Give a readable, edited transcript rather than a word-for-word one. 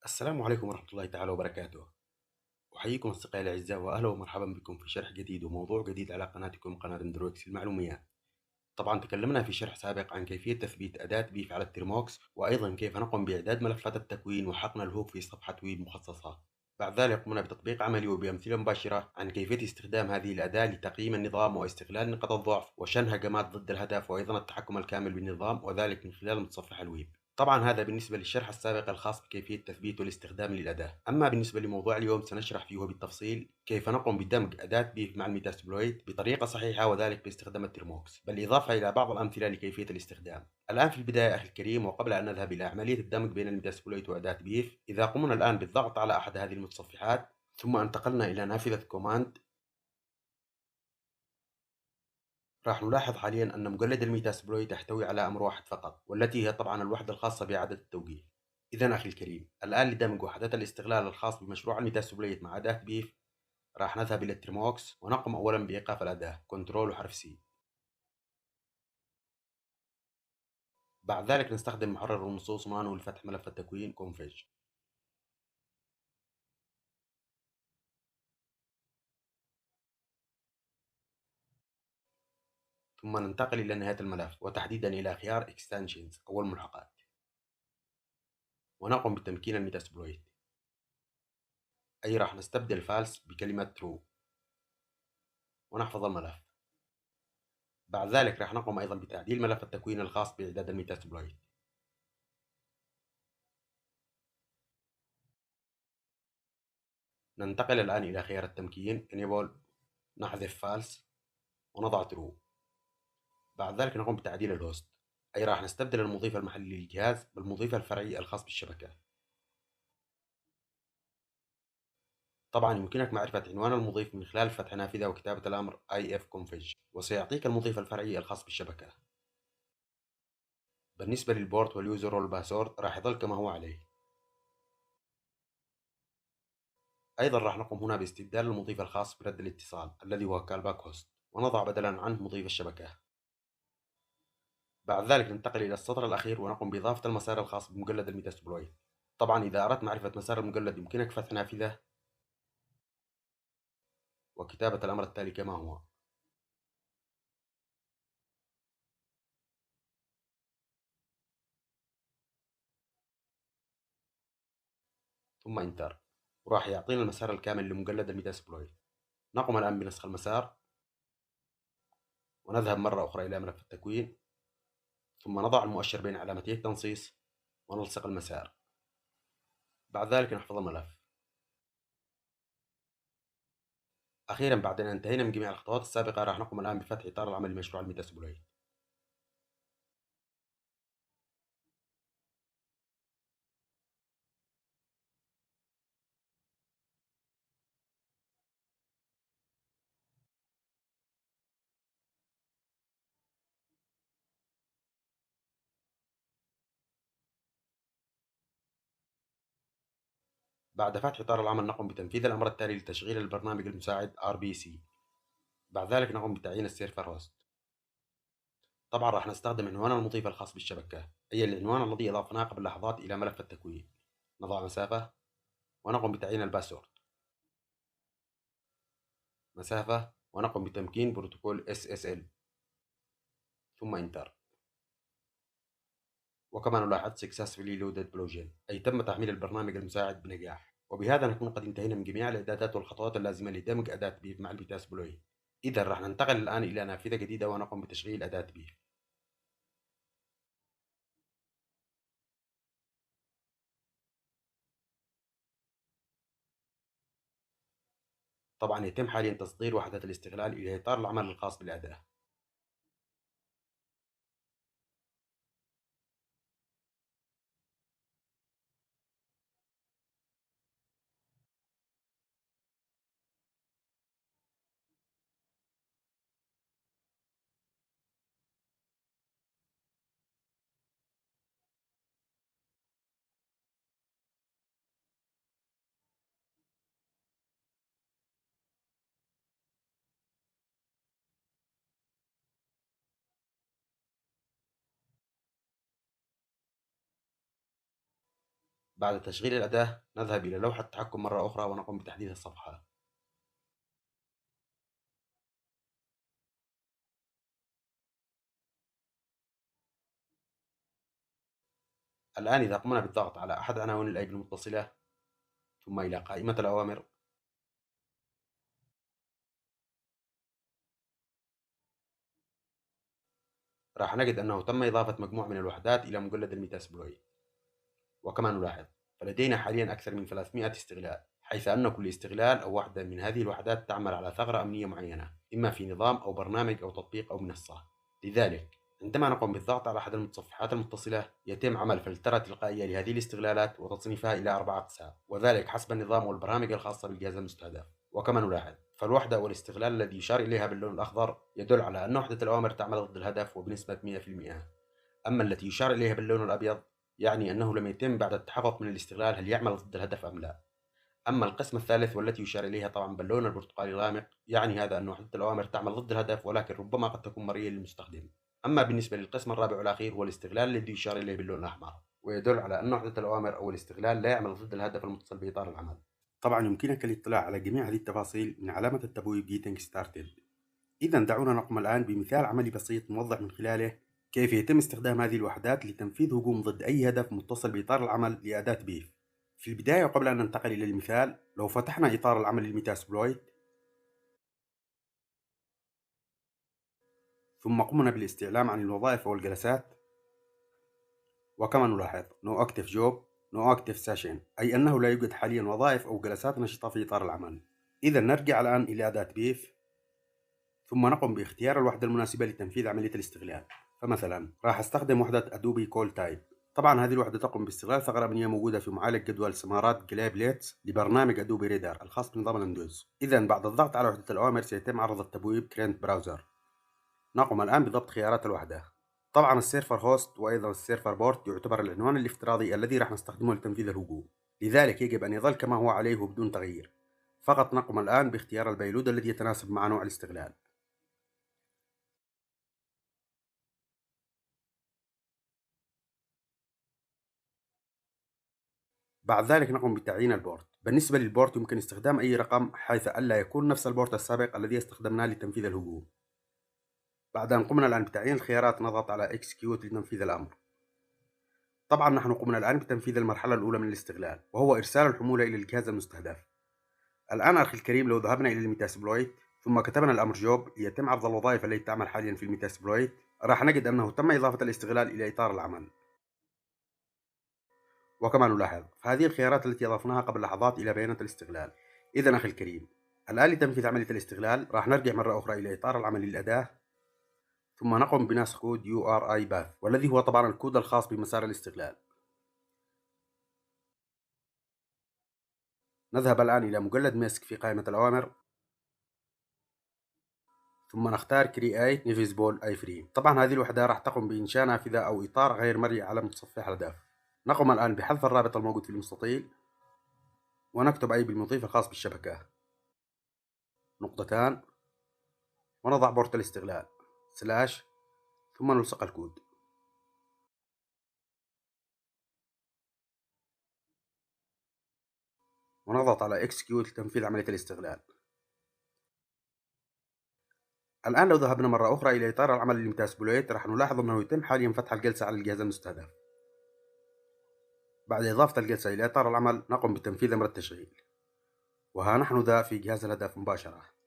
السلام عليكم ورحمة الله تعالى وبركاته. أحييكم أصدقائي الأعزاء وأهلا ومرحبا بكم في شرح جديد وموضوع جديد على قناتكم قناة اندرويكس المعلوميات. طبعا تكلمنا في شرح سابق عن كيفية تثبيت أداة بيف على الترموكس وأيضا كيف نقوم بإعداد ملفات التكوين وحقن الهوك في صفحة ويب مخصصة. بعد ذلك قمنا بتطبيق عملي وبأمثلة مباشرة عن كيفية استخدام هذه الأداة لتقييم النظام واستغلال نقاط الضعف وشن هجمات ضد الهدف وأيضا التحكم الكامل بالنظام وذلك من خلال متصفح الويب. طبعا هذا بالنسبة للشرح السابق الخاص بكيفية تثبيت والاستخدام للأداة. أما بالنسبة لموضوع اليوم سنشرح فيه بالتفصيل كيف نقوم بدمج أداة بيف مع الميتاسبلويت بطريقة صحيحة وذلك باستخدام الترموكس، بالإضافة إلى بعض الأمثلة لكيفية الاستخدام. الآن في البداية أخي الكريم وقبل أن نذهب إلى عملية الدمج بين الميتاسبلويت وأداة بيف، إذا قمنا الآن بالضغط على أحد هذه المتصفحات ثم انتقلنا إلى نافذة كوماند، راح نلاحظ حاليا أن مجلد الميتاسبلويت يحتوي على أمر واحد فقط والتي هي طبعا الوحدة الخاصة بإعادة التوجيه. إذا أخي الكريم الآن لدمج وحدات الاستغلال الخاص بمشروع الميتاسبلويت مع أداة بيف راح نذهب إلى الترموكس ونقوم أولا بإيقاف الأداة كنترول وحرف سي. بعد ذلك نستخدم محرر النصوص مانو لفتح ملف التكوين config. ثم ننتقل إلى نهاية الملف وتحديدا إلى خيار extensions أو الملحقات ونقوم بتمكين الميتاسبلويت، أي راح نستبدل false بكلمة true ونحفظ الملف. بعد ذلك راح نقوم أيضا بتعديل ملف التكوين الخاص بإعداد الميتاسبلويت. ننتقل الآن إلى خيار التمكين enable، نحذف false ونضع true. بعد ذلك نقوم بتعديل الهوست، أي راح نستبدل المضيف المحلي للجهاز بالمضيف الفرعي الخاص بالشبكة. طبعا يمكنك معرفة عنوان المضيف من خلال فتح نافذة وكتابة الأمر ifconfig وسيعطيك المضيف الفرعي الخاص بالشبكة. بالنسبة للبورت واليوزر والباسورد راح يظل كما هو عليه. أيضا راح نقوم هنا باستبدال المضيف الخاص برد الاتصال الذي هو كالباك هوست ونضع بدلا عنه مضيف الشبكة. بعد ذلك ننتقل إلى السطر الأخير ونقوم بإضافة المسار الخاص بمجلد الميتاسبلويت. طبعا إذا أردت معرفة مسار المجلد يمكنك فتح نافذة وكتابة الأمر التالي كما هو ثم انتر، وراح يعطينا المسار الكامل لمجلد الميتاسبلويت. نقوم الآن بنسخ المسار ونذهب مرة أخرى إلى ملف التكوين ثم نضع المؤشر بين علامتي التنصيص ونلصق المسار. بعد ذلك نحفظ الملف. أخيرا بعد أن انتهينا من جميع الخطوات السابقة راح نقوم الآن بفتح إطار العمل لمشروع الميتاسبلويت. بعد فتح إطار العمل نقوم بتنفيذ الأمر التالي لتشغيل البرنامج المساعد RBC. بعد ذلك نقوم بتعيين السيرفر هوست. طبعا راح نستخدم عنوان المضيف الخاص بالشبكة أي العنوان الذي أضفناه قبل لحظات إلى ملف التكوين. نضع مسافة ونقوم بتعيين الباسورد، مسافة ونقوم بتمكين بروتوكول SSL ثم انتر. وكما نلاحظ successfully loaded بلوجين أي تم تحميل البرنامج المساعد بنجاح. وبهذا نكون قد انتهينا من جميع الإعدادات والخطوات اللازمة لدمج أداة بيف مع الميتاسبلويت. إذا راح ننتقل الآن إلى نافذة جديدة ونقوم بتشغيل أداة بيف. طبعا يتم حاليا تصدير وحدة الاستغلال إلى إطار العمل الخاص بالأداة. بعد تشغيل الأداة نذهب إلى لوحة التحكم مرة أخرى ونقوم بتحديث الصفحة. الآن إذا قمنا بالضغط على أحد عناوين الأيب المتصلة ثم إلى قائمة الأوامر، راح نجد أنه تم إضافة مجموعة من الوحدات إلى مجلد الميتاسبلويت. وكما نلاحظ فلدينا حاليا أكثر من 300 استغلال، حيث أن كل استغلال أو وحدة من هذه الوحدات تعمل على ثغرة أمنية معينة، إما في نظام أو برنامج أو تطبيق أو منصة. لذلك عندما نقوم بالضغط على أحد المتصفحات المتصلة يتم عمل فلترة تلقائية لهذه الاستغلالات وتصنيفها إلى 4 أقسام، وذلك حسب النظام والبرامج الخاصة بالجهاز المستهدف. وكما نلاحظ فالوحدة أو الاستغلال الذي يشار إليها باللون الأخضر يدل على أن وحدة الأوامر تعمل ضد الهدف وبنسبة 100%. أما التي يشار إليها باللون الأبيض يعني أنه لم يتم بعد التحقق من الاستغلال هل يعمل ضد الهدف أم لا. أما القسم الثالث والتي يشار إليها طبعا باللون البرتقالي الغامق يعني هذا أن وحدة الأوامر تعمل ضد الهدف ولكن ربما قد تكون مرئية للمستخدم. أما بالنسبة للقسم الرابع والأخير هو الاستغلال الذي يشار إليه باللون الأحمر، ويدل على أن وحدة الأوامر أو الاستغلال لا يعمل ضد الهدف المتصل بإطار العمل. طبعا يمكنك الاطلاع على جميع هذه التفاصيل من علامة التبويب Getting Started. إذا دعونا نقوم الآن بمثال عملي بسيط نوضح من خلاله كيف يتم استخدام هذه الوحدات لتنفيذ هجوم ضد أي هدف متصل بإطار العمل لأداة بيف. في البداية وقبل أن ننتقل إلى المثال، لو فتحنا إطار العمل للميتاسبلويت ثم قمنا بالاستعلام عن الوظائف والجلسات، وكما نلاحظ No Active Job No Active Session، أي أنه لا يوجد حاليا وظائف أو جلسات نشطة في إطار العمل. إذا نرجع الآن إلى أداة بيف ثم نقوم باختيار الوحدة المناسبة لتنفيذ عملية الاستغلال. فمثلا راح استخدم وحدة Adobe Call Type. طبعا هذه الوحدة تقوم باستغلال ثغرة أمنية موجودة في معالج جدول سمارات جلابليتس لبرنامج Adobe Reader الخاص بنظام الويندوز. إذا بعد الضغط على وحدة الأوامر سيتم عرض التبويب Current Browser. نقوم الآن بضبط خيارات الوحدة. طبعا السيرفر هوست وأيضا السيرفر بورت يعتبر العنوان الافتراضي الذي راح نستخدمه لتنفيذ الهجوم، لذلك يجب أن يظل كما هو عليه وبدون تغيير. فقط نقوم الآن باختيار البيلود الذي يتناسب مع نوع الاستغلال. بعد ذلك نقوم بتعيين البورت. بالنسبة للبورت يمكن استخدام أي رقم حيث ألا يكون نفس البورت السابق الذي استخدمناه لتنفيذ الهجوم. بعد أن قمنا الآن بتعيين الخيارات نضغط على Execute لتنفيذ الأمر. طبعا نحن قمنا الآن بتنفيذ المرحلة الأولى من الاستغلال وهو إرسال الحمولة إلى الجهاز المستهدف. الآن أخي الكريم لو ذهبنا إلى الميتاسبلويت ثم كتبنا الأمر جوب ليتم عرض الوظائف التي تعمل حاليا في الميتاسبلويت راح نجد أنه تم إضافة الاستغلال إلى إطار العمل. وكما نلاحظ فهذه الخيارات التي أضفناها قبل لحظات إلى بيانات الاستغلال. إذا أخي الكريم الآن لتنفيذ عملية الاستغلال راح نرجع مرة أخرى إلى إطار العمل للأداة ثم نقوم بنسخ كود URI Path والذي هو طبعا الكود الخاص بمسار الاستغلال. نذهب الآن إلى مجلد مسك في قائمة الأوامر ثم نختار Create Invisible iframe. طبعا هذه الوحدة راح تقوم بإنشاء نافذة أو إطار غير مرئي على متصفح الهدف. نقوم الآن بحذف الرابط الموجود في المستطيل ونكتب أي بالمضيف الخاص بالشبكة نقطتان ونضع بورت الاستغلال سلاش ثم نلصق الكود. ونضغط على Execute لتنفيذ عملية الاستغلال. الآن لو ذهبنا مرة أخرى إلى إطار العمل للميتاسبلويت راح نلاحظ أنه يتم حاليا فتح الجلسة على الجهاز المستهدف. بعد إضافة الجلسة إلى إطار العمل نقوم بتنفيذ أمر التشغيل، وها نحن ذا في جهاز الهدف مباشرة.